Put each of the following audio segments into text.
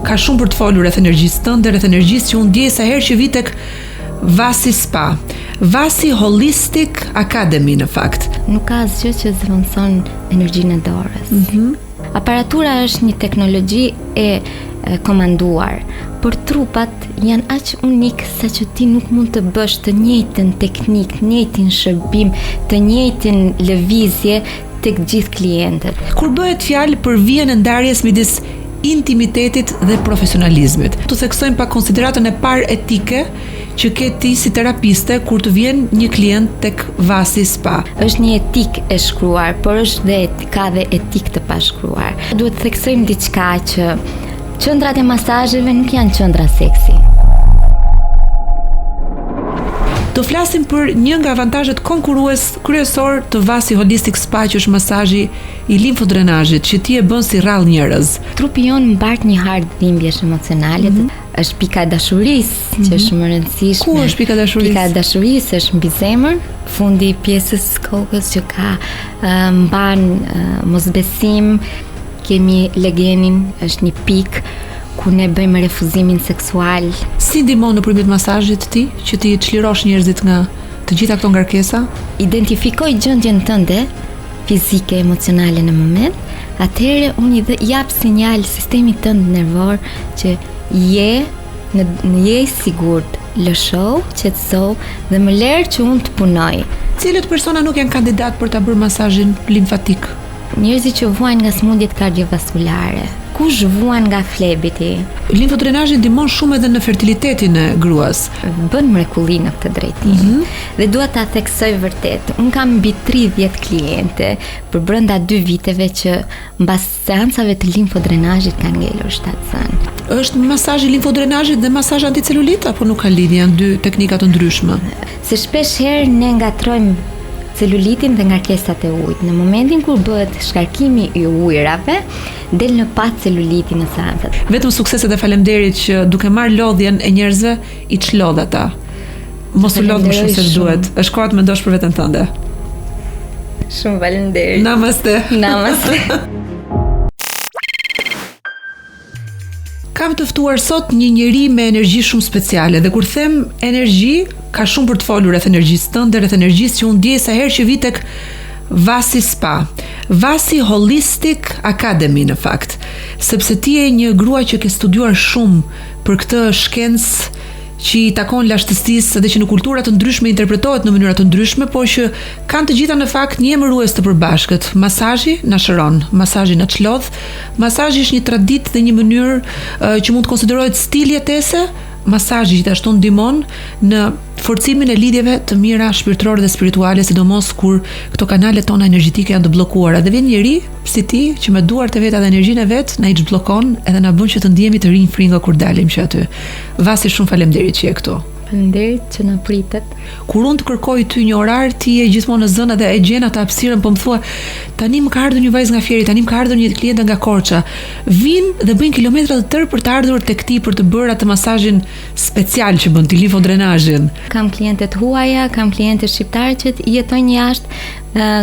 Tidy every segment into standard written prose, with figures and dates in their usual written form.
ka shumë për të folur rreth energjisë tënde, rreth energjisë që unë ndjej sa herë që vi tek Vasi Spa, Vasi Holistic Academy në fakt. Nuk ka asgjë që zvendëson energjinë e dorës. Aparatura është një teknologji e komanduar, por trupat janë aq unik sa që ti nuk mund të bësh të njëjtën teknik, të njëjtin shërbim, të njëjtin lëvizje tek gjithë klientët. Kur bëhet fjalë për vijën e ndarjes midis intimitetit dhe profesionalizmit, të theksojmë pak konsideratën e parë etike që ke ti si terapiste kur të vjen një klient tek Vasi Spa. Është një etik e shkruar, por është ka dhe etik të pashkruar. Duhet të theksojmë diçka që qendrat e masazheve nuk janë qendra seksi. Do flasim për një nga avantazhet konkurrues kryesor të Vasi Holistic Spa, që është masazhi i limfodrenazhit, që ti e bën si rrallë njerëz. Trupi jon mbart një hartë dhimbjesh emocionale, është pika e dashurisë, që është shumë e rëndësishme. Ku është pika e dashurisë? Pika e dashurisë është mbi zemër, fundi i pjesës kokës që ka mban mosbesim, kemi legenin, është një pikë ku ne bëjmë refuzimin seksual. Si ndihmon nëpërmjet masazhit ti që ti çlirosh njerëzit nga të gjitha këto ngarkesa? Identifikoj gjendjen tënde fizike, emocionale në moment, atëherë unë i jap sinjal sistemit tënd nervor që je i sigurt, lësho, qetëso dhe më lër që unë të punoj. Cilët persona nuk janë kandidat për ta bërë masazhin limfatik? Njerëzit që vuajnë nga smundjet kardiovaskulare. Kush vuan nga flebiti? Limfodrenazhi ndihmon shumë edhe në fertilitetin e gruas. Bën mrekulli në këtë drejtim. Dhe dua ta theksoj vërtet. Un kam mbi 30 kliente për brenda 2 viteve që mbas seancave të limfodrenazhit kanë ngelur shtatzën. Është masazhi limfodrenazhit dhe masazh anticelulit apo nuk ka lidhje, janë dy teknika të ndryshme? Se shpesh herë ne ngatrojmë celulitin dhe ngarkesat e ujit. Në momentin kur bëhet shkarkimi i ujrave, del në pa celulitin në seancët. Vetëm sukseset e faleminderit që duke marrë lodhjen e njerëzve i çlodh ata. Mos u lodh më shumë se duhet. Është koha të mendosh për veten tënde. Shumë faleminderit. Namaste. Namaste. Kam të ftuar sot një njeri me energji shumë speciale, dhe kur them energji, ka shumë për të folur rreth energjisë tënde, rreth energjisë që unë ndjej sa herë që vi tek Vasi Spa, Vasi Holistic Academy në fakt, sepse ti je një grua që ke studiuar shumë për këtë shkencë që i takon lashtësisë dhe që në kultura të ndryshme interpretohet në mënyra të ndryshme, por që kanë të gjitha në fakt një emërues të përbashkët. Masazhi na shëron, masazhi na çlodh, masazhi është një traditë dhe një mënyrë që mund të konsiderohet stil jetese. Masazhi gjithashtu ndihmon në forcimin e lidhjeve të mira shpirtërore dhe spirituale, sidomos kur këto kanale tona energjetike janë të bllokuara. Dhe vjen njëri si ti që me duart e veta dhe energjinë e vet na i zhbllokon edhe na bën që të ndihemi të rinj fringa kur dalim që aty. Vasi, shumë faleminderit që je këtu. Faleminderit që na pritet. Kur unë të kërkoj ty një orar, ti je gjithmonë në zënë dhe e gjen atë hapësirën, po më thua, tani më ka ardhur një vajzë nga Fieri, tani më ka ardhur një kliente nga Korça. Vinë dhe bëjnë kilometra të tërë për të ardhur tek ti për të bërë atë masazhin special që bën ti, limfodrenazhin. Kam kliente të huaja, kam kliente shqiptarë që jetojnë jashtë,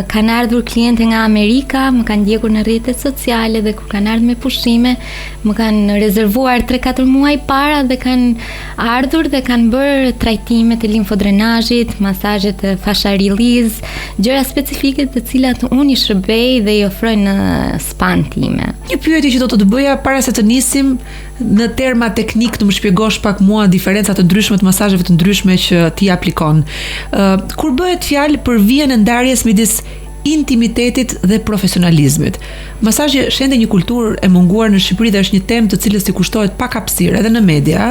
kanë ardhur kliente nga Amerika, më kanë ndjekur në rrjetet sociale dhe kur kanë ardhur me pushime, më kanë rezervuar 3-4 muaj para dhe kanë ardhur dhe kanë bërë trajtime të limfodrenazhit, masazhe të fasciarilis, gjëra specifike të cilat unë i shërbej dhe i ofroj në span time. Një pyetje që do të bëja para se të nisim, në terma teknik të më shpjegosh pak mua diferencat të ndryshme të masazheve të ndryshme që ti aplikon. Kur bëhet fjalë për vijën e ndarjes midis intimitetit dhe profesionalizmit. Masazhi është ende një kulturë e munguar në Shqipëri dhe është një temë të cilës i kushtohet pak hapësirë edhe në media.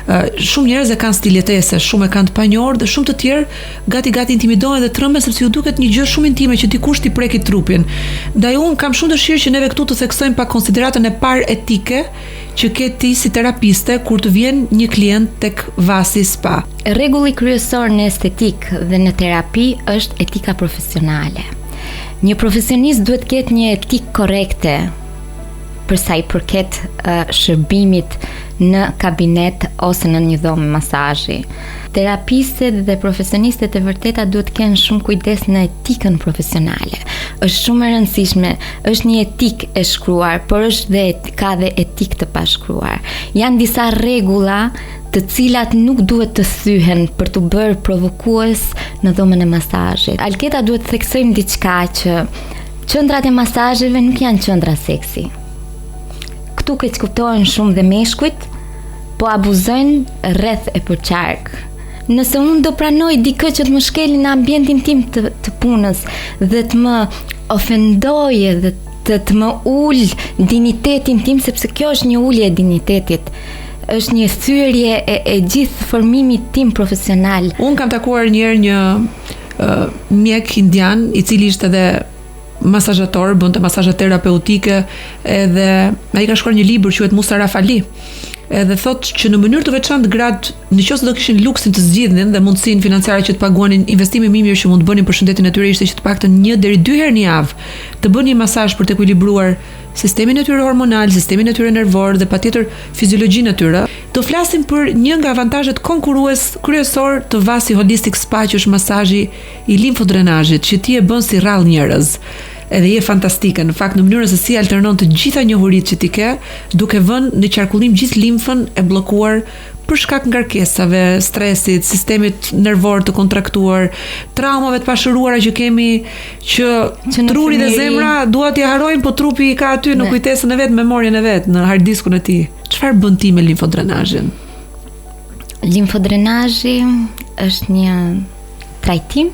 Shumë njerëz e kanë stil jetese, shumë e kanë të panjohur dhe shumë të tjerë gati intimidohen dhe tremben sepse ju duket një gjë shumë intime që dikush t'i preki trupin. Ndaj unë kam shumë dëshirë që neve këtu të theksojmë pak konsideratën e parë etike që ke ti si terapiste kur të vjen një klient tek Vasi Spa. Rregulli kryesor në estetik dhe në terapi është etika profesionale. Një profesionist duhet të ketë një etikë korrekte për sa i përket shërbimit në kabinet ose në një dhomë masazhi. Terapistët dhe profesionistët e vërteta duhet të kenë shumë kujdes në etikën profesionale. Është shumë e rëndësishme, është një etikë e shkruar, por ka dhe etikë të pashkruar. Janë disa rregulla të cilat nuk duhet të thyhen për të bërë provokues në dhomën e masazhit. Alketa duhet të theksojmë diçka që qendrat e masazheve nuk janë qendra seksi. Këtu keq kuptohen shumë dhe meshkujt, po abuzojnë rreth e përqark. Nëse unë do pranoj dikë që të më shkeli në ambientin tim të punës dhe të më ofendoje dhe të më ul dinitetin tim, sepse kjo është një ulje e dinitetit, është një thyrje e gjithë formimit tim profesional. Unë kam takuar një mjek indian i cili ishte edhe masazhator, bënte masazhe terapeutike, edhe ai ka shkruar një libër quhet Musa Rafali. Edhe thotë që në mënyrë të veçantë gratë, nëse do kishin luksin të zgjidhnin dhe mundësinë financiare që të paguanin investimin më mirë që mund të bënin për shëndetin e tyre, ishte që të paktën 1 deri 2 herë në javë të bënin një masazh për të ekuilibruar sistemin e tyre hormonal, sistemin e tyre nervor dhe patjetër fiziologjinë e tyre. Do flasim për një nga avantazhet konkurrues kryesor të Vasi Holistic Spa, që është masazhi i limfodrenazhit, që ti e bën si rrallë njerëz. Edhe je fantastike, në fakt, në mënyrën se si alternon të gjitha njohuritë që ti ke, duke vënë në qarkullim gjithë limfën e bllokuar për shkak ngarkesave, stresit, sistemit nervor të kontraktuar, traumave të pashëruara që kemi, që truri dhe zemra dua t'i harrojnë, po trupi ka aty në kujtesën e vet, memorien e vet, në hard diskun e tij. Çfarë bën ti me limfodrenazhin? Limfodrenazhi është një trajtim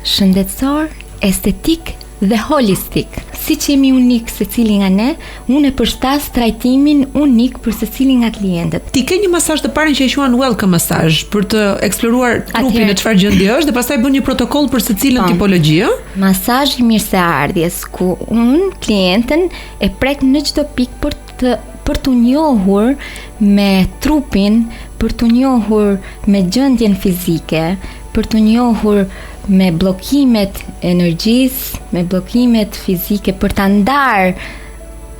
shëndetësor, estetik dhe holistik. Si që jemi unik se cili nga ne, unë e përshtas trajtimin unik për se cili nga klientët. Ti ke një masazh të parën që e quajnë welcome massage, për të eksploruar trupin e çfarë gjendje është, dhe pastaj bën një protokoll për secilën tipologji, ëh? Masazhi mirëseardhjes, ku unë klientën e prek në çdo pikë për të njohur me trupin, për të njohur me gjendjen fizike, për të njohur me bllokimet energjisë, me bllokimet fizike, për ta ndarë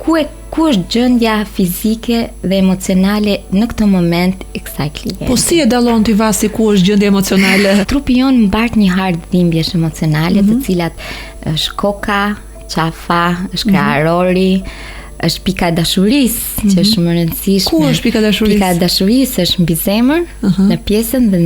ku është gjendja fizike dhe emocionale në këtë moment e kësaj kliente. Po si e dallon ti Vasi ku është gjendja emocionale? Trupi jon mbart një hartë dhimbjesh emocionale, të cilat është koka, qafa, është krahërori, është pika e dashurisë, që është shumë e rëndësishme. Ku është pika e dashurisë? Pika e dashurisë është mbi zemër, në pjesën dhe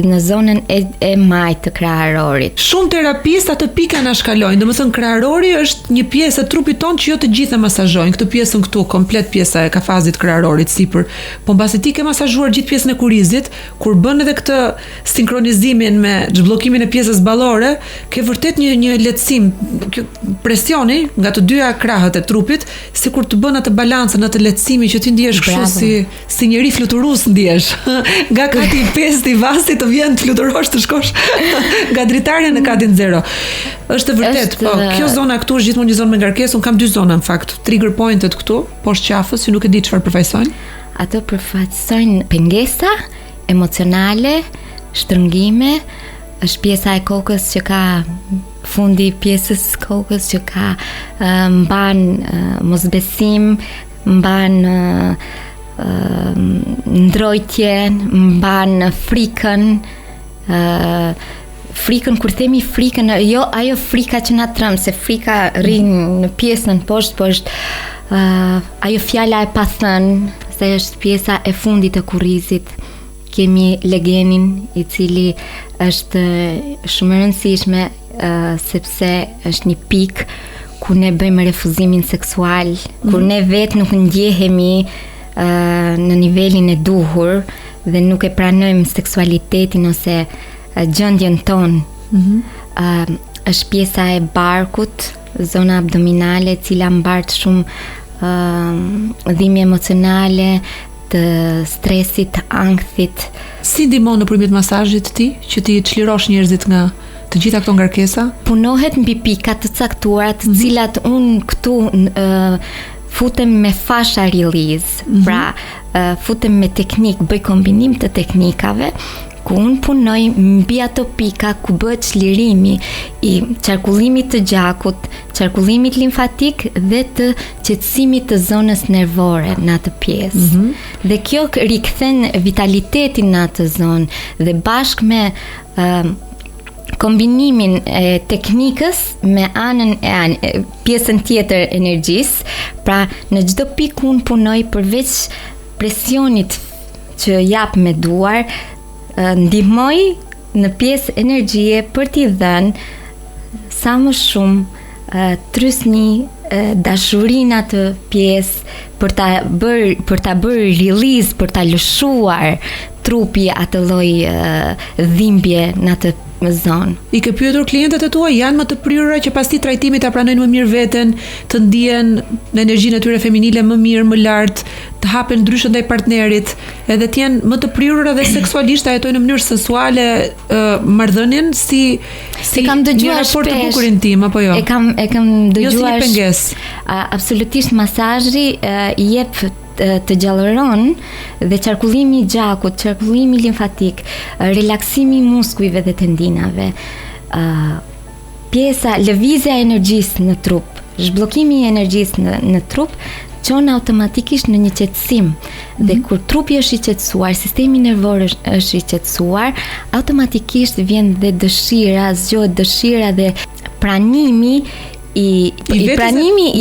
në zonën e majtë të krahërorit. Shumë terapistë atë pikën na shkalojnë. Domethënë krahërori është një pjesë e trupit tonë që jo të gjithë e masazhojnë. Këtë pjesën këtu, komplet pjesa e kafazit krahërorit sipër. Po mbasi ti ke masazhuar gjithë pjesën e kurizit, kur bën edhe këtë sinkronizimin me zhbllokimin e pjesës ballore, ke vërtet një lehtësim. Presioni nga të dyja krahët e trupit, sikur të bën atë balancën, atë lehtësimin që ti ndihesh kështu si njeri fluturues ndihesh. Nga kati 5 i Vasit të vjen të fluturosh, të shkosh nga dritarja në katin 0. Është vërtet, po, kjo zona këtu është gjithmonë një zonë me ngarkesë. Un kam 2 zona në fakt, trigger pointet këtu, poshtë qafës, që nuk e di çfarë përfaqësojnë. Ato përfaqësojnë pengesa emocionale, shtrëngime, është pjesa e kokës që ka fundi pjesës kokës që ka mban mosbesim, mban ndrojtjen, mban frikën, kur themi frikën, jo ajo frika që na tremb, se frika rrin në pjesën poshtë, po është ajo fjala e pathënë, se është pjesa e fundit të kurrizit. Kemi legenin, i cili është shumë e rëndësishme, sepse është një pikë ku ne bëjmë refuzimin seksual, kur ne vetë nuk ndjehemi në nivelin e duhur dhe nuk e pranojmë seksualitetin ose gjendjen tonë. Është pjesa e barkut, zona abdominale, cila mbart shumë dhimbje emocionale, të stresit, ankthit. Si ndihmon nëpërmjet masazhit ti që ti çlirosh njerëzit nga të gjitha këto ngarkesa? Punohet mbi pika të caktuara, të cilat unë këtu futem me fascia release. Pra, futem me teknik, bëj kombinim të teknikave ku unë punoj mbi ato pika ku bëhet çlirimi i qarkullimit të gjakut, qarkullimit limfatik dhe të qetësimit të zonës nervore në atë pjesë. Dhe kjo rikthen vitalitetin në atë zonë dhe bashkë me kombinimin e teknikës me anën e pjesën tjetër energjisë, pra në çdo pikë unë punoj përveç presionit që jap me duar, ndihmoj në pjesë energjie për t'i dhënë sa më shumë trysni, dashurinë atë pjesë për ta bërë release, për ta lëshuar trupi atë lloj dhimbje në atë zonë. I ke pyetur klientët e tuaj, janë më të prirura që pas këtij trajtimi ta pranojnë më mirë veten, të ndihen në energjinë e tyre feminile më mirë, më lart, të hapen ndryshe ndaj partnerit, edhe të jenë më të prirura dhe seksualisht, ta jetojnë në mënyrë sensuale marrëdhënien si kam dëgjuar një raport të shpesh, bukur intim apo jo? E kam dëgjuar. Jo si një pengesë. Absolutisht masazhi i jep të gjallëron dhe qarkullimi i gjakut, qarkullimi limfatik, relaksimi i muskujve dhe tendinave, pjesa lëvizja e energjisë në trup, zhbllokimi i energjisë në trup çon automatikisht në një qetësim. Dhe kur trupi është i qetësuar, sistemi nervor është i qetësuar, automatikisht vjen dhe dëshira, zgjohet dëshira dhe pranimi i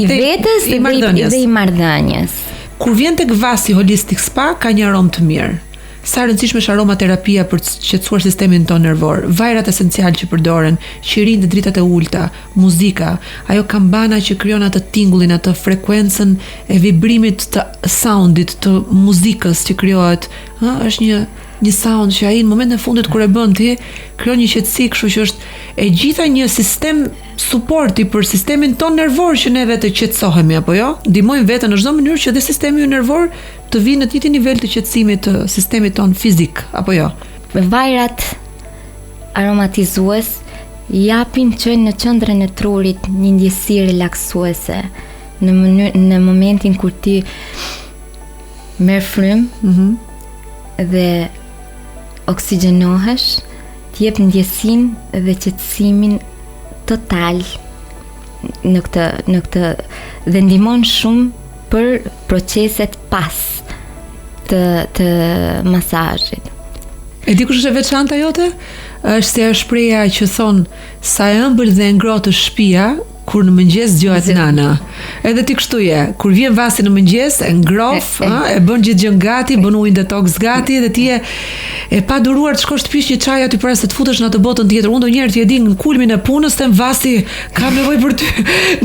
vetës dhe i marrëdhënies. Kur vjen tek Vasi Holistic Spa, ka një aromë të mirë. Sa rëndësishme është aromaterapia për të qetësuar sistemin tonë nervor, vajrat esencial që përdoren, qirinë dhe dritat e ulta, muzika, ajo kambana që krijon atë tingullin, atë frekuencën e vibrimit të soundit, të muzikës që krijohet, është një sound që ai në momentin e fundit kur e bën ti, krijon një qetësi, kështu që është e gjitha një sistem suporti për sistemin ton nervor që neve të qetësohemi apo jo? Ndihmojmë veten në çdo mënyrë që dhe sistemi nervor të vinë në të njëjtin nivel të qetësimit të sistemit ton fizik apo jo? Vajrat aromatizues çojnë në qendrën e trurit një ndjesi relaksuese në momentin kur ti merr frym dhe oksigjenohesh, të jep ndjesinë dhe qetësimin total në këtë dhe ndihmon shumë për proceset pas të masazhit. E di kush është e veçanta jote? Është se është shpreha që thon sa e ëmbël dhe e ngrohtë është shtëpia kur në mëngjes dëgohet nana. Edhe ti kështu je. Kur vjen Vasi në mëngjes, e ngroh, e bën gjithë gjën gati, bën ujin detox gati dhe ti e pa duruar të shkosh të pish një çaj aty para se të futesh në atë botën tjetër. Unë ndonjëherë ti e di në kulmin e punës them Vasi, kam nevojë për ty.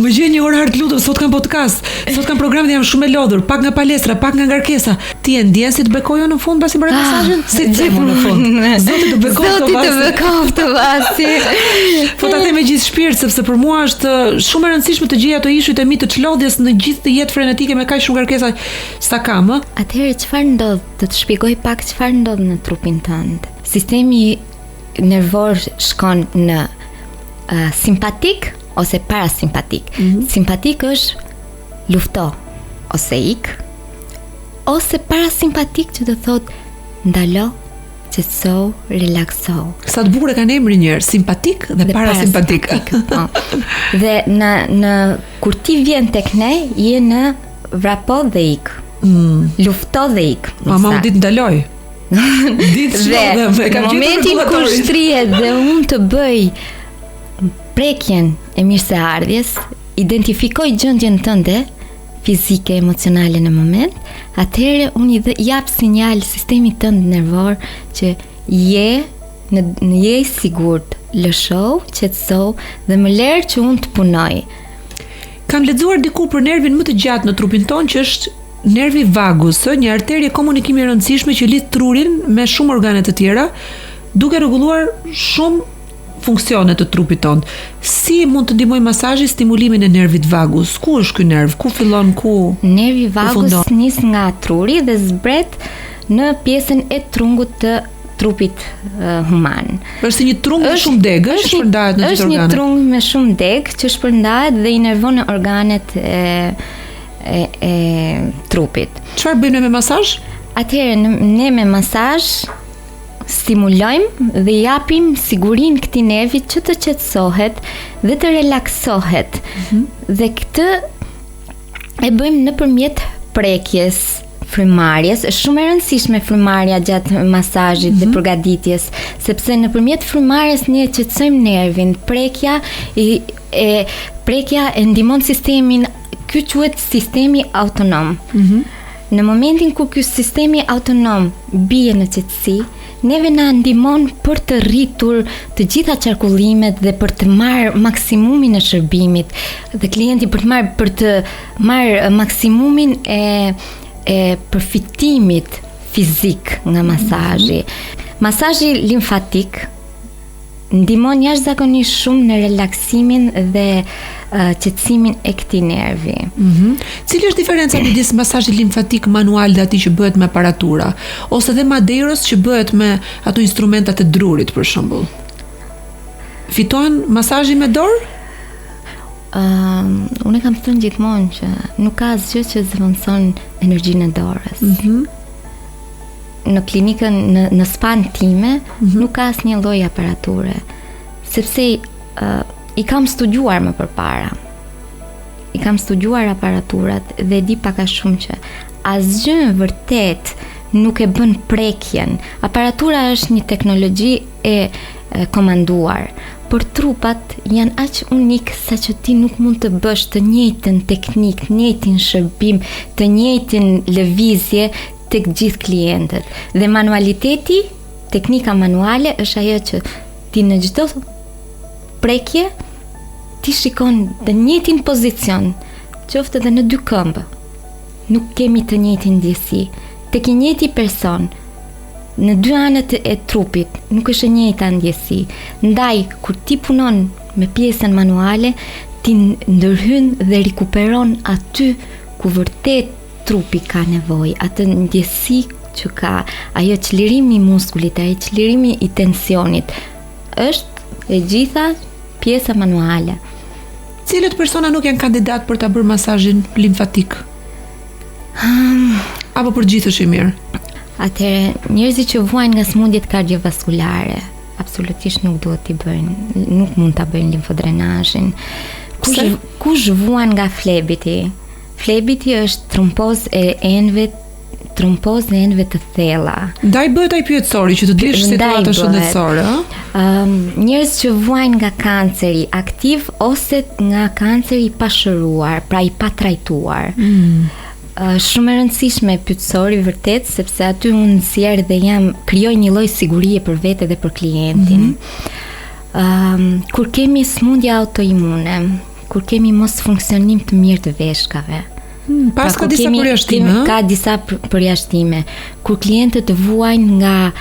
Më gjej një orar të lutem, sot kam podcast, sot kam program dhe jam shumë e lodhur, pak nga palestra, pak nga ngarkesa. Ti e ndjen si të bekojo në fund pasi bëre mesazhin? Si të bëj në fund? Zoti të bekoftë Vasi. Po ta them me gjithë shpirt sepse për mua është shumë e rëndësishme të gjej ato ishujt e mi të çlodhjes në gjithë të jetë frenetike me kaq shumë ngarkesa sa kam. Atëherë çfarë ndodh? Të shpjegoj pak çfarë ndodh në trupin tënd. Sistemi nervor shkon në simpatik ose parasimpatik. Simpatik është lufto ose ik, ose parasimpatik që do thotë ndalo, qetëso, relakso. Sa të bukur e kanë emrin njëherë, simpatik dhe parasimpatik. Po. Dhe në kur ti vjen tek ne, je në vrapo dhe ik. Lufto dhe ik. Mama u dit ndaloj. Dhe në momentin kur shtrihet dhe unë të bëj prekjen e mirëseardhjes, identifikoj gjendjen tënde fizike, emocionale në moment, atëherë unë i jap sinjal sistemit tënd nervor që je i sigurt, lësho, qetëso dhe më lër që unë të punoj. Kam lexuar diku për nervin më të gjatë në trupin ton që është nervi vagus, një arterie komunikimi e rëndësishme që lidh trurin me shumë organe të tjera, duke rregulluar shumë funksione të trupit tonë. Si mund të ndihmoj masazhi stimulimin e nervit vagus? Ku është ky nerv? Ku fillon, ku? Nervi vagus nis nga truri dhe zbret në pjesën e trungut të trupit human. Është një trung me shumë deg, që shpërndahet në gjithë organet. Është një trung me shumë deg që shpërndahet dhe i nervon në organet e trupit. Çfarë bëjmë me masazh? Atëherë ne me masazh stimulojmë dhe japim sigurinë këtij nervi që të qetësohet dhe të relaksohet. Dhe këtë e bëjmë nëpërmjet prekjes, frymarrjes. Është shumë e rëndësishme frymarrja gjatë masazhit dhe përgatitjes, sepse nëpërmjet frymarrjes ne qetësojmë nervin. Prekja e ndihmon sistemin, ky quhet sistemi autonom. Në momentin kur ky sistemi autonom bie në qetësi, neve na ndihmon për të rritur të gjitha qarkullimet dhe për të marrë maksimumin e shërbimit dhe klienti për të marrë maksimumin e përfitimit fizik nga masazhi. Masazhi limfatik ndihmon jashtëzakonisht shumë në relaksimin dhe qetësimin e këtij nervi. Cili është diferenca midis masazhit limfatik manual dhe atij që bëhet me aparatura, ose dhe madeiros që bëhet me ato instrumentat e drurit për shembull? Fiton masazhi me dorë? Unë kam thënë gjithmonë që nuk ka asgjë që zëvendëson energjinë e dorës. Në klinikën, në span time, nuk ka asnjë lloj aparature, sepse i kam studiuar më përpara. I kam studiuar aparaturat dhe di pak a shumë që asgjë vërtet nuk e bën prekjen. Aparatura është një teknologji e komanduar, por trupat janë aq unik sa që ti nuk mund të bësh të njëjtën teknik, të njëjtin shërbim, të njëjtin lëvizje tek gjithë klientët. Dhe manualiteti, teknika manuale është ajo që ti në çdo prekje ti shikon të njëjtin pozicion, qoftë edhe në dy këmbë. Nuk kemi të njëjtin ndjesi. Tek i njëjti person, në dy anët e trupit, nuk është e njëjta ndjesi. Ndaj, kur ti punon me pjesën manuale, ti ndërhyn dhe rikuperon aty ku vërtet trupi ka nevojë, atë ndjesi që ka, ajo çlirimi i muskulit, ajo çlirimi i tensionit, është e gjitha pjesa manuale. Cilët persona nuk janë kandidat për ta bërë masazhin limfatik? Apo për gjithë është i mirë? Atëherë, njerëzit që vuajnë nga sëmundjet kardiovaskulare, absolutisht nuk duhet t'i bëjnë, nuk mund ta bëjnë limfodrenazhin. Kush vuan nga flebiti? Flebiti është trompozë e enëve të thella. Ndaj bëhet ai pyetësori që të dish situata shëndetësore, njerëz që vuajnë nga kanceri aktiv ose nga kanceri i pashëruar, pra i patrajtuar. Shumë e rëndësishme pyetësori vërtet, sepse aty unë nxjerr dhe krijoj një lloj sigurie për vete dhe për klientin. Kur kemi sëmundje autoimune, kur kemi mos funksionim të mirë të veshkave, pas ka disa përjashtime. Ka disa përjashtime. Kur klientët vuajnë nga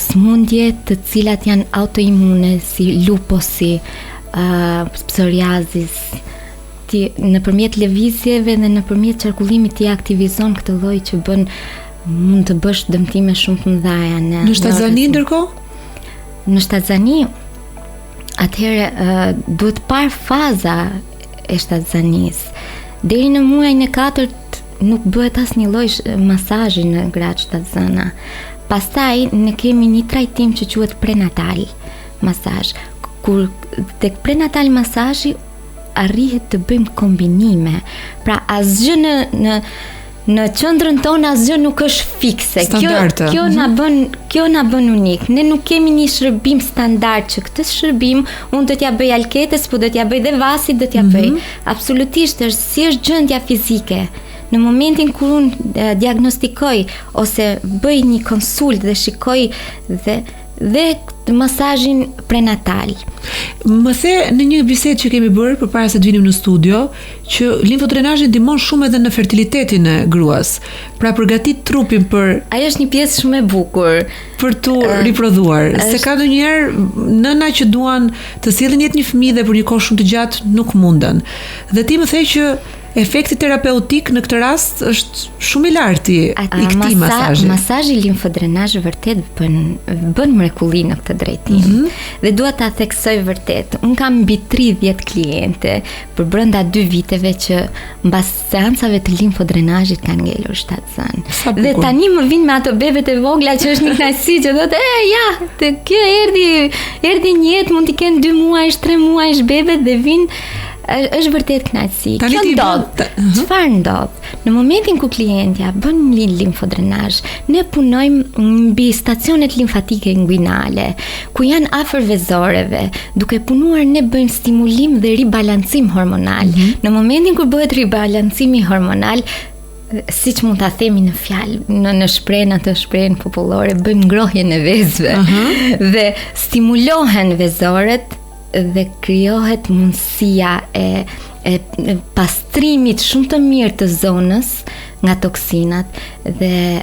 sëmundje të cilat janë autoimune, si luposi, psoriazis, ti nëpërmjet lëvizjeve dhe nëpërmjet qarkullimit ti aktivizon këtë lloj që mund të bësh dëmtime shumë të mëdha në shtazani ndërkohë? Në shtazani, atëherë duhet parë faza e shtazanisë. Deri në muajin e 4 nuk bëhet asnjë lloj masazhi në gratë shtazana. Pastaj ne kemi një trajtim që quhet prenatal masazh. Kur tek prenatal masazhi arrihet të bëjmë kombinime. Pra asgjë në qendrën tonë asgjë nuk është fikse. Kjo na bën unik. Ne nuk kemi një shërbim standard që këtë shërbim unë do t'ja bëj alketës, po do t'ja bëj dhe vasit, do t'ja bëj. Absolutisht është gjendja fizike. Në momentin kur unë diagnostikoj ose bëj një konsult dhe shikoj dhe masazhin prenatal. Më the në një bisedë që kemi bërë përpara se të vinim në studio që limfodrenazhi ndihmon shumë edhe në fertilitetin e gruas. Pra përgatit trupin për ajo është një pjesë shumë e bukur për tu riprodhuar. Se ka ndonjëherë nëna që duan të sjellin jetë një fëmijë dhe për një kohë shumë të gjatë nuk munden. Dhe ti më the që efekti terapeutik në këtë rast është shumë i lartë i këtij masazhi. Masazhi limfodrenazh vërtet bën mrekulli në këtë drejtim. Dhe dua ta theksoj vërtet. Un kam mbi 30 kliente për brenda 2 viteve që mbas seancave të limfodrenazhit kanë ngelur 7 zën. Dhe tani më vin me ato bebet e vogla që është një kënaqësi që thotë, ja, të kjo erdhi një jetë, mund t'i kenë 2 muaj, 3 muaj bebet dhe vin. Është vërtet kënaqësi. Kjo ndodh. Çfarë ndodh? Në momentin ku klientja bën limfodrenazh, ne punojmë mbi stacionet limfatike inguinale, ku janë afër vezoreve. Duke punuar ne bëjmë stimulim dhe ribalancim hormonal. Në momentin kur bëhet ribalancimi hormonal, siç mund ta themi në fjalë, në shprehjen atë shprehjen popullore, bëjmë ngrohjen e vezëve. Dhe stimulohen vezorët dhe krijohet mundësia e pastrimit shumë të mirë të zonës nga toksinat dhe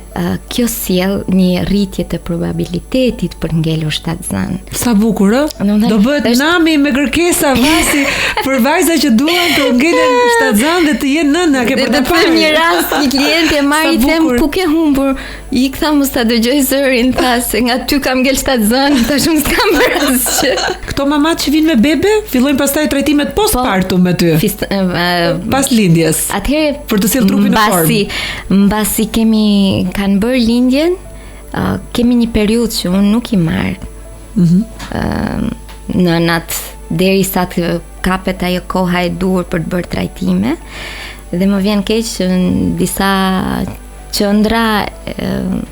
kjo sjell një rritje të probabilitetit për ngelur 7 zën. Sa bukur, do bëhet nami me kërkesa vasi për vajza që duan të ngelen 7 zën dhe të jenë nëna, ke për të parë një rast një klient e marr i them ku ke humbur, i ktha mos ta dëgjoj zërin, tha se nga ty kam ngel 7 zën, tash unë s'kam bërë asgjë. Këto mamat që vinë me bebe fillojnë pastaj trajtimet postpartum me ty. Pas lindjes. Atëherë për të sjellë trupin në formë. Mbasi kanë bërë lindjen, kemi një periudhë që unë nuk i marr. Nënat derisa të kapet ajo koha e dur për të bërë trajtime, dhe më vjen keq që disa qendra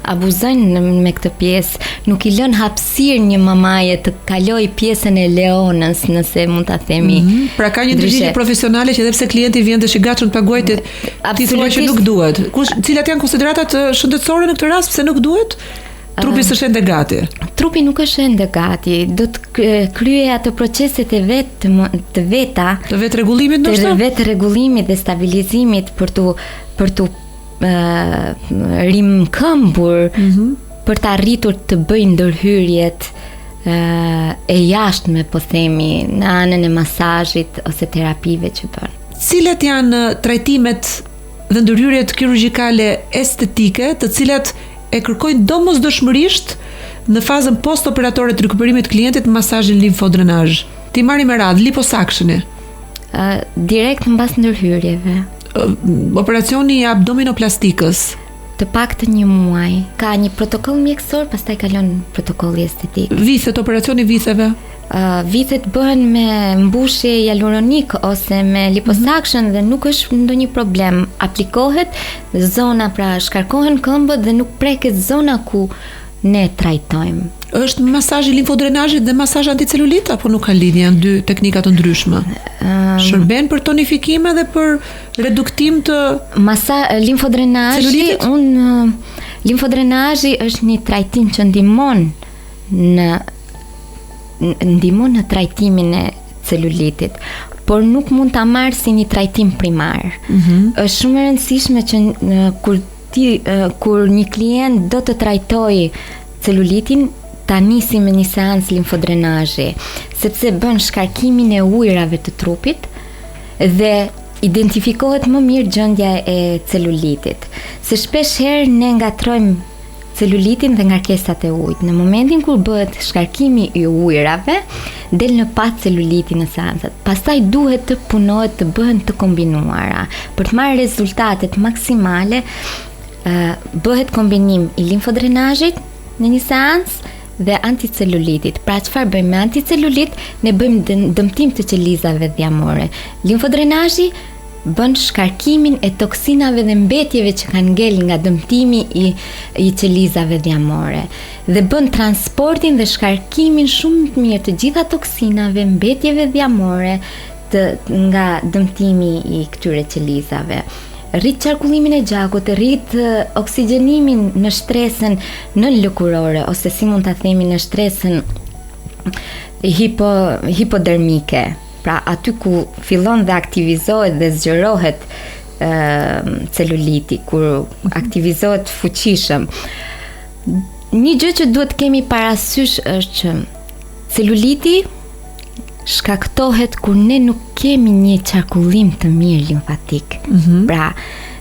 abuzojnë me këtë pjesë, nuk i lën hapësirë një mamaje të kaloj pjesën e leonës, nëse mund ta themi. Pra ka një ndryshim profesionale që edhe pse klienti vjen dhe shigatshëm të paguajë ti thua që nuk duhet. Cilat janë konsideratat shëndetësore në këtë rast, pse nuk duhet? Trupi s'është ende gati. Trupi nuk është ende gati. Do të kryej ato proceset e të veta, të vetë rregullimit ndoshta? Të vetë rregullimit dhe stabilizimit për tu rimkëmbur, për të arritur të bëjë ndërhyrjet e jashtme, po themi, në anën e masazhit ose terapive që bën. Cilat janë trajtimet dhe ndërhyrjet kirurgjikale estetike, të cilat e kërkojnë domosdoshmërisht në fazën postoperatore të rikuperimit të klientit masazhin limfodrenazh? Ti marri me radhë liposuction-i. Direkt mbas ndërhyrjeve. Operacioni i abdominoplastikës. Të paktën 1 muaj. Ka një protokoll mjekësor, pastaj kalon protokolli estetik. Vithet, operacioni vitheve. Vithet bëhen me mbushje hyaluronik ose me liposuction dhe nuk është ndonjë problem. Aplikohet zona, pra shkarkohen këmbët dhe nuk preket zona ku ne trajtojmë. Është masazhi limfodrenazhit dhe masazh anticelulit apo nuk ka lidhje, janë 2 teknika të ndryshme? Shërben për tonifikime dhe për reduktim të limfodrenazhi. Limfodrenazhi është një trajtim që ndihmon në trajtimin e celulitit, por nuk mund ta marrë si një trajtim primar. Është shumë e rëndësishme që kur një klient do të trajtojë celulitin, ta nisi me një seancë limfodrenazhi, sepse bën shkarkimin e ujrave të trupit dhe identifikohet më mirë gjendja e celulitit. Se shpesh herë ne ngatrojmë celulitin dhe ngarkesat e ujit. Në momentin kur bëhet shkarkimi i ujrave, del në pa celuliti në seancat. Pastaj duhet të punohet, të bëhen të kombinuara. Për të marrë rezultatet maksimale, bëhet kombinim i limfodrenazhit në një seancë dhe anticelulitit. Pra çfarë bëjmë me anticelulit? Ne bëjmë dëmtim të qelizave dhjamore. Limfodrenazhi bën shkarkimin e toksinave dhe mbetjeve që kanë ngel nga dëmtimi i qelizave dhjamore dhe bën transportin dhe shkarkimin shumë të mirë të gjitha toksinave, mbetjeve dhjamore nga dëmtimi i këtyre qelizave. Rrit qarkullimin e gjakut, rrit oksigjenimin në shtresën nënlëkurore ose si mund ta themi në shtresën hipodermike. Pra aty ku fillon dhe aktivizohet dhe zgjerohet celuliti, kur aktivizohet fuqishëm. Një gjë që duhet kemi parasysh është që celuliti shkaktohet kur ne nuk kemi një qarkullim të mirë limfatik. Pra,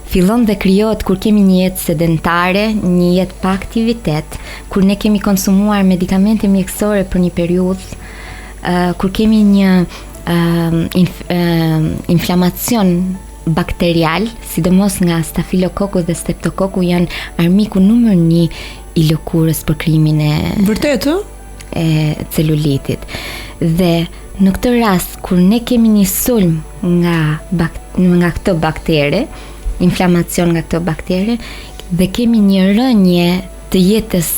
fillon dhe krijohet kur kemi një jetë sedentare, një jetë pa aktivitet, kur ne kemi konsumuar medikamente mjekësore për një periudhë, kur kemi një inflamacion bakterial, sidomos nga stafilokoku dhe streptokoku janë armiku numër 1 i lëkurës për krijimin e celulitit. Dhe në këtë rast, kur ne kemi një sulm nga këto baktere, inflamacion nga këto baktere, dhe kemi një rënje të jetës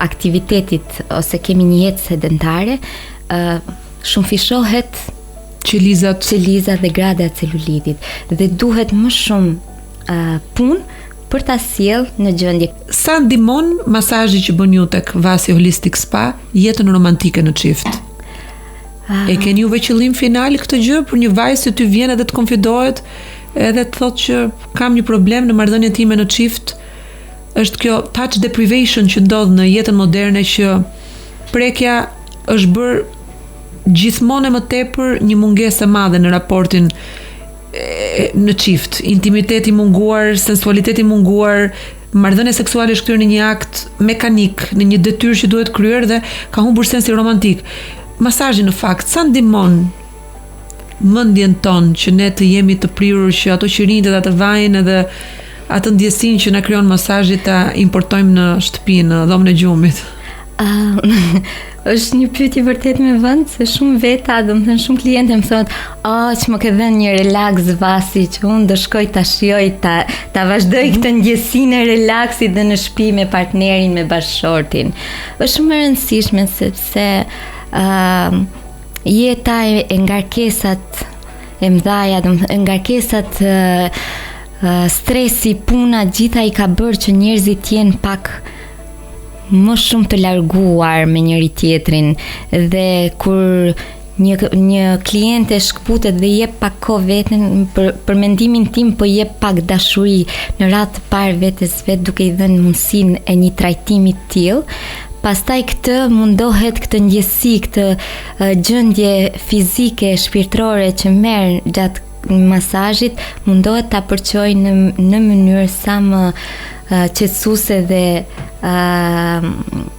aktivitetit ose kemi një jetë sedentare, shumë fishohet qelizat dhe grada e celulitit dhe duhet më shumë punë për ta sjell në gjendje. Sa ndihmon masazhi që bën ju tek Vasi Holistic Spa jetën romantike në çift? E keni juve qëllim final këtë gjë për një vajzë që ty vjen edhe të konfidohet edhe të thotë që kam një problem në marrëdhënien time në çift? Është kjo touch deprivation që ndodh në jetën moderne, që prekja është bërë gjithmonë më tepër një mungesë e madhe në raportin në çift, intimiteti munguar, sensualiteti munguar, marrëdhënia seksuale është kryer në një akt mekanik, në një detyrë që duhet kryer dhe ka humbur sensi romantik. Masazhi në fakt sa ndihmon mendjen tonë që ne të jemi të prirur, që ato që rinjtë ata të vajnë edhe atë ndjesinë që na krijon masazhi ta importojmë në shtëpi, në dhomën e gjumit? Është një pyetje vërtet me vend, se shumë veta, domethënë shumë klientë më thonë, që më ke dhënë një relax Vasi, që unë do shkoj ta shijoj, ta vazhdoj këtë ndjesinë e relaksit dhe në shtëpi me partnerin, me bashkëshortin. Është shumë e rëndësishme sepse jeta e ngarkesat e mëdha, domethënë ngarkesat, stresi, puna, gjitha i ka bërë që njerëzit jenë pak më shumë të larguar me njëri tjetrin, dhe kur një kliente shkputet dhe jep pak kohë veten, për mendimin tim po jep pak dashuri në radhë të parë vetes vet, duke i dhënë mundësinë e një trajtimi të tillë. Pastaj këtë mundohet, këtë ndjesi, këtë gjendje fizike, shpirtërore që merr gjatë masazhit, mundohet ta përçojë në mënyrë sa më qetësuese dhe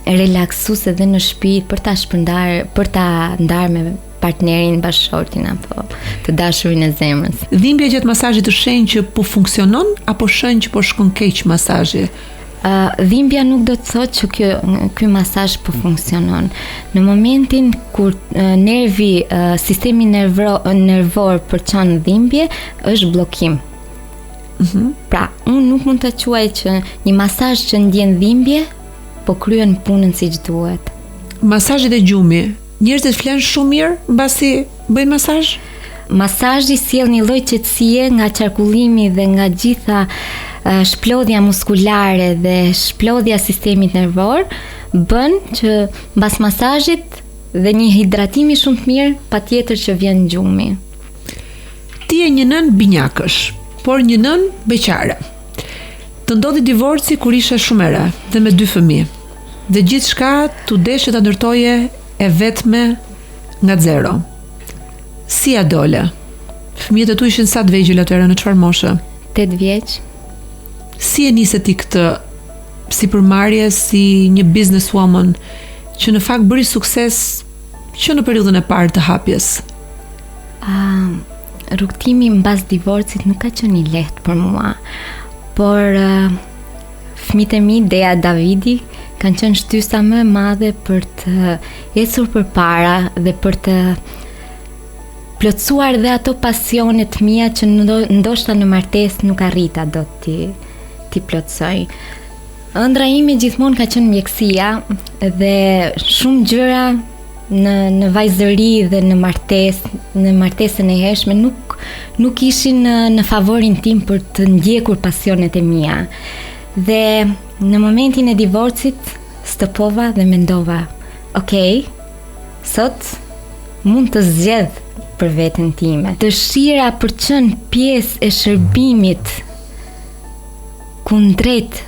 relaksuese dhe në shtëpi, për ta shpërndar, për ta ndarë me partnerin, bashkëshortin apo të dashurin e zemrës. Dhimbja gjatë masazhit të shenjë që po funksionon apo shenjë që po shkon keq masazhi? Dhimbja nuk do të thotë që ky masazh po funksionon. Në momentin kur nervi, sistemi nervor përçon dhimbje, është bllokim. Pra, unë nuk mund të quaj që një masazh që ndjen dhimbje po kryen punën siç duhet. Masazhet e gjumi, njerëzit flen shumë mirë mbasi bëjnë masazh? Masazhi sjell një lloj qetësie nga qarkullimi dhe nga gjitha shplodhja muskulare dhe shplodhja sistemit nervor, bën që mbas masazhit dhe një hidratimi shumë të mirë, patjetër që vjen gjumi. Ti je një nën binjakësh, por një nën beqare. Të ndodhi divorci kur ishe shumë e re dhe me 2 fëmijë. Dhe gjithçka tu deshe ta ndërtoje e vetme nga zero. Si a dole? Fëmijët e tu ishin sa të vegjël atëherë, në çfarë moshe? 8 vjeç. Si e nise ti këtë si përmarrje, si një businesswoman që në fakt bëri sukses që në periudhën e parë të hapjes? Rrugtimi mbas divorcit nuk ka qenë i lehtë për mua, por fëmijët e mi, Dea, Davidi, kanë qenë shtysa më e madhe për të ecur përpara dhe për të plotësuar dhe ato pasione të mia që ndoshta në martesë nuk arrita dot ti plotësoj. Ëndra ime gjithmonë ka qenë mjekësia dhe shumë gjëra në vajzëri dhe në martesën e hershme nuk ishin në favorin tim për të ndjekur pasionet e mia. Dhe në momentin e divorcit stopova dhe mendova, sot mund të zgjedh për veten time. Dëshira për të qenë pjesë e shërbimit kundrejt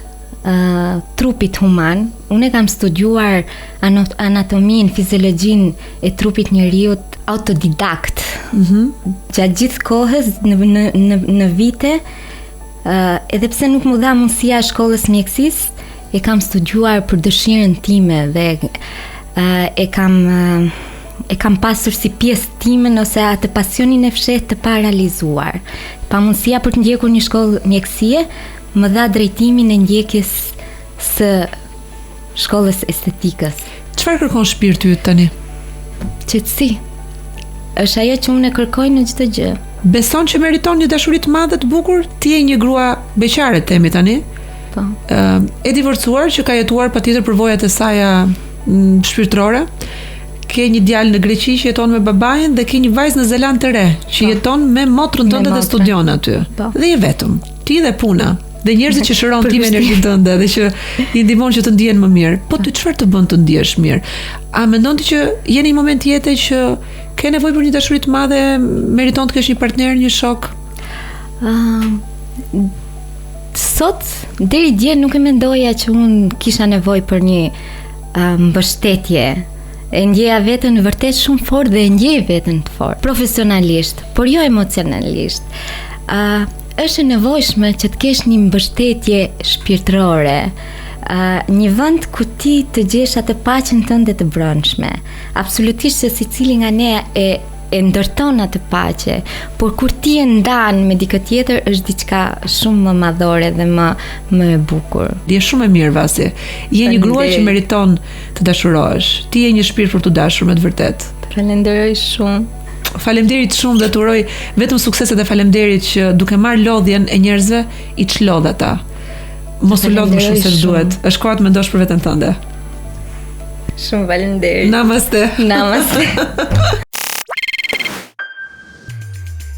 trupit human. Unë kam studiuar anatomin, fiziologjin e trupit njeriut autodidakt. Gjatë gjithë kohës në vite, edhe pse nuk më dha mundësia e shkollës mjekësisë, e kam studiuar për dëshirën time dhe e kam pasur si pjesë timen ose atë pasionin e fshehtë të paralizuar. Pa mundësia për të ndjekur një shkollë mjekësie, më dha drejtimin e ndjekjes së shkollës estetikës. Çfarë kërkon shpirti yt tani? Qetësi. Është ajo që unë e kërkoj në çdo gjë. Beson që meriton një dashuri të madhe të bukur? Ti je një grua beqare themi tani. Po. E divorcuar që ka jetuar patjetër përvojat e saj shpirtërore. Ke një djalë në Greqi që jeton me babain dhe ke një vajzë në Zeland të re që jeton me motrën tënde dhe studion aty. Dhe je vetëm. Ti dhe puna. Dhe njerëzit që shëron ti me energjinë tënde dhe që i ndihmon që të ndihen më mirë. Po ty çfarë të bën të ndihesh mirë? A mendon ti që je në një moment jete që ke nevojë për një dashuri të madhe, meriton të kesh një partner, një shok? Sot deri dje nuk e mendoja që unë kisha nevojë për një mbështetje. E ndjeja veten vërtet shumë fort dhe e ndjej veten të fort, profesionalisht, por jo emocionalisht. Është e nevojshme që të kesh një mbështetje shpirtërore, një vend ku ti të gjesh atë paqen tënde të brendshme. Absolutisht se secili nga ne e ndërton atë paqe, por kur ti e ndan me dikë tjetër është diçka shumë më madhore dhe më e bukur. Je shumë e mirë Vasi. Je një grua që meriton të dashurohesh. Ti je një shpirt për të dashur me të vërtet. Falenderoj shumë. Faleminderit shumë dhe të uroj vetëm suksese dhe faleminderit që duke marrë lodhjen e njerëzve i çlodh ata. Mos u lodh më shumë se duhet. Është koha të mendosh për veten tënde. Shumë faleminderit. Namaste. Namaste.